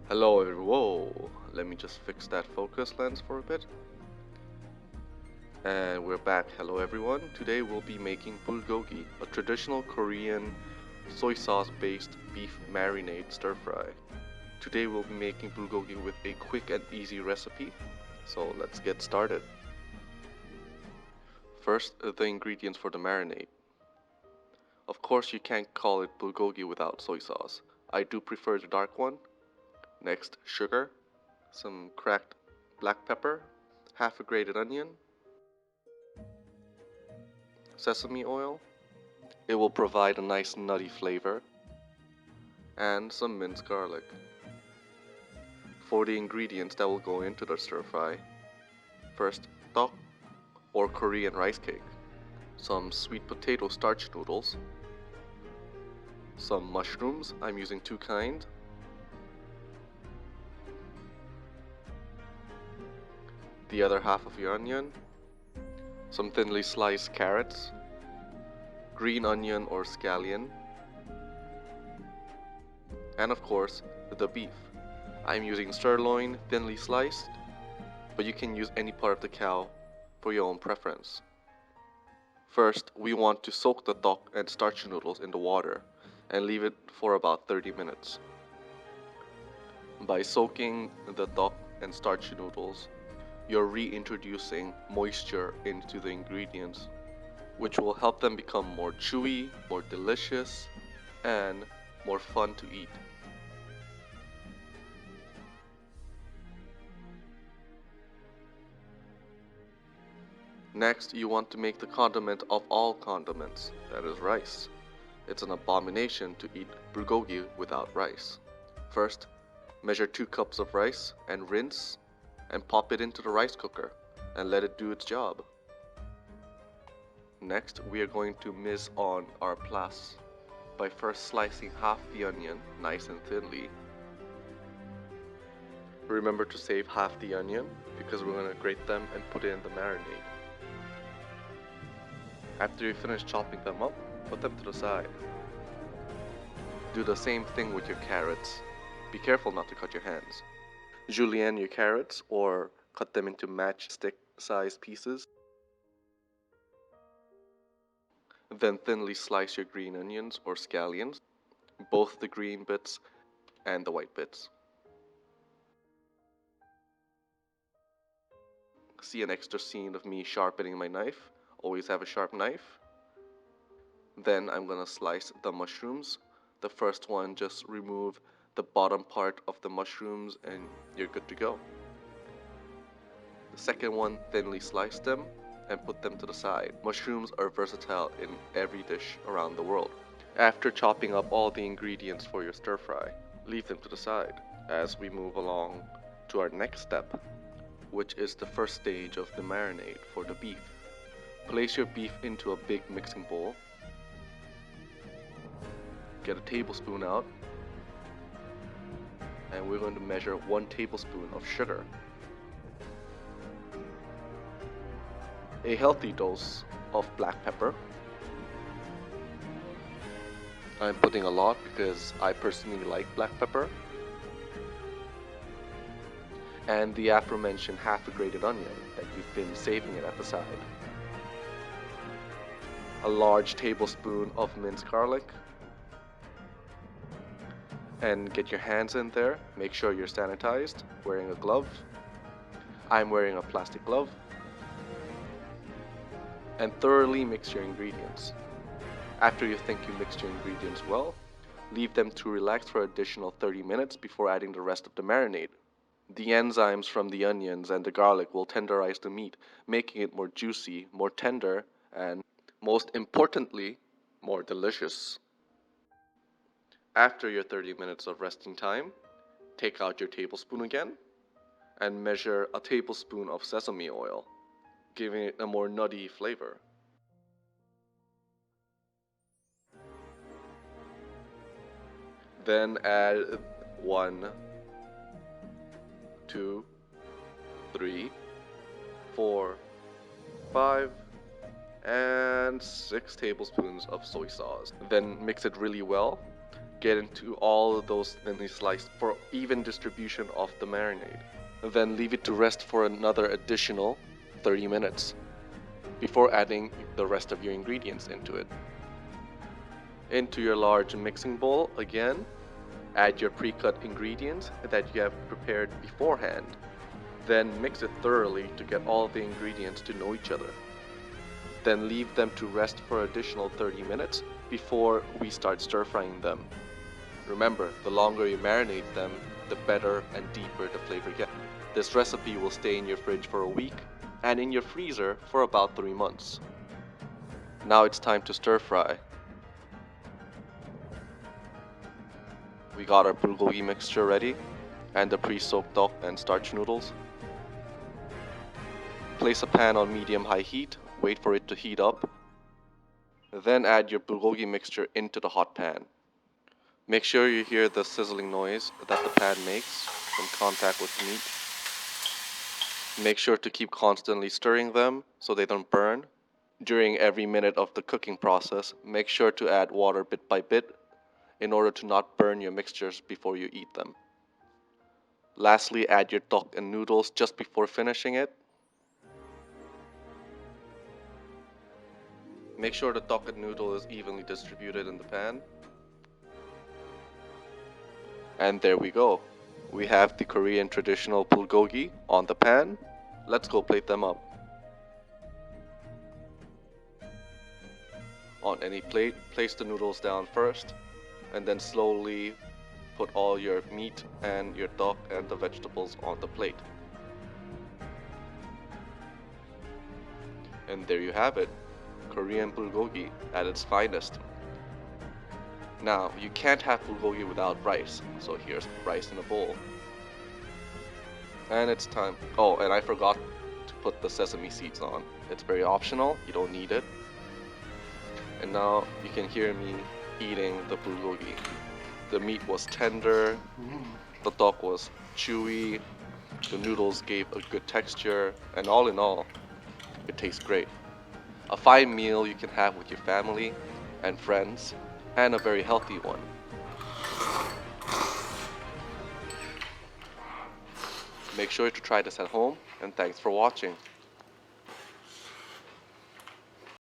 Hello everyone. Whoa, let me just fix that focus lens for a bit. And we're back. Hello everyone. Today we'll be making bulgogi, a traditional Korean soy sauce based beef marinade stir fry. Today we'll be making bulgogi with a quick and easy recipe. So let's get started. First, the ingredients for the marinade. Of course you can't call it bulgogi without soy sauce. I do prefer the dark one. Next, sugar, some cracked black pepper, half a grated onion, sesame oil. It will provide a nice nutty flavor, and some minced garlic. For the ingredients that will go into the stir fry, first, tteok or Korean rice cake, some sweet potato starch noodles, some mushrooms, I'm using two kinds, the other half of your onion, some thinly sliced carrots, green onion or scallion, and of course, the beef. I'm using sirloin, thinly sliced, but you can use any part of the cow for your own preference. First, we want to soak the tteok and starch noodles in the water and leave it for about 30 minutes. By soaking the tteok and starch noodles, you're reintroducing moisture into the ingredients, which will help them become more chewy, more delicious, and more fun to eat. Next, you want to make the condiment of all condiments, that is rice. It's an abomination to eat bulgogi without rice. First, measure 2 cups of rice and rinse and pop it into the rice cooker and let it do its job. Next, we are going to mise on our place by first slicing half the onion nice and thinly. Remember to save half the onion because we're going to grate them and put it in the marinade. After you finish chopping them up, put them to the side. Do the same thing with your carrots. Be careful not to cut your hands. Julienne your carrots or cut them into matchstick sized pieces. Then thinly slice your green onions or scallions, both the green bits and the white bits. See an extra scene of me sharpening my knife. Always have a sharp knife. Then I'm gonna slice the mushrooms. The first one, just remove the bottom part of the mushrooms and you're good to go. The second one, thinly slice them and put them to the side. Mushrooms are versatile in every dish around the world. After chopping up all the ingredients for your stir fry, leave them to the side as we move along to our next step, which is the first stage of the marinade for the beef. Place your beef into a big mixing bowl. Get a tablespoon out, and we're going to measure 1 tablespoon of sugar. A healthy dose of black pepper. I'm putting a lot because I personally like black pepper. And the aforementioned half a grated onion that you've been saving it at the side. A large tablespoon of minced garlic. And get your hands in there. Make sure you're sanitized, wearing a glove. I'm wearing a plastic glove. And thoroughly mix your ingredients. After you think you mixed your ingredients well, leave them to relax for an additional 30 minutes before adding the rest of the marinade. The enzymes from the onions and the garlic will tenderize the meat, making it more juicy, more tender, and most importantly, more delicious. After your 30 minutes of resting time, take out your tablespoon again and measure a tablespoon of sesame oil, giving it a more nutty flavor. Then add 1, 2, 3, 4, 5, and 6 tablespoons of soy sauce. Then mix it really well. Get into all of those thinly sliced for even distribution of the marinade. Then leave it to rest for another additional 30 minutes before adding the rest of your ingredients into it. Into your large mixing bowl again, add your pre-cut ingredients that you have prepared beforehand. Then mix it thoroughly to get all the ingredients to know each other. Then leave them to rest for additional 30 minutes before we start stir frying them. Remember, the longer you marinate them, the better and deeper the flavor gets. This recipe will stay in your fridge for a week and in your freezer for about 3 months. Now it's time to stir fry. We got our bulgogi mixture ready and the pre-soaked duck and starch noodles. Place a pan on medium-high heat, wait for it to heat up. Then add your bulgogi mixture into the hot pan. Make sure you hear the sizzling noise that the pan makes in contact with the meat. Make sure to keep constantly stirring them so they don't burn. During every minute of the cooking process, make sure to add water bit by bit in order to not burn your mixtures before you eat them. Lastly, add your duck and noodles just before finishing it. Make sure the duck and noodle is evenly distributed in the pan. And there we go. We have the Korean traditional bulgogi on the pan. Let's go plate them up. On any plate, place the noodles down first, and then slowly put all your meat and your duck and the vegetables on the plate. And there you have it, Korean bulgogi at its finest. Now, you can't have bulgogi without rice, so here's rice in a bowl. And it's time. Oh, and I forgot to put the sesame seeds on. It's very optional, you don't need it. And now you can hear me eating the bulgogi. The meat was tender, the duck was chewy, the noodles gave a good texture, and all in all, it tastes great. A fine meal you can have with your family and friends, and a very healthy one. Make sure to try this at home, and thanks for watching.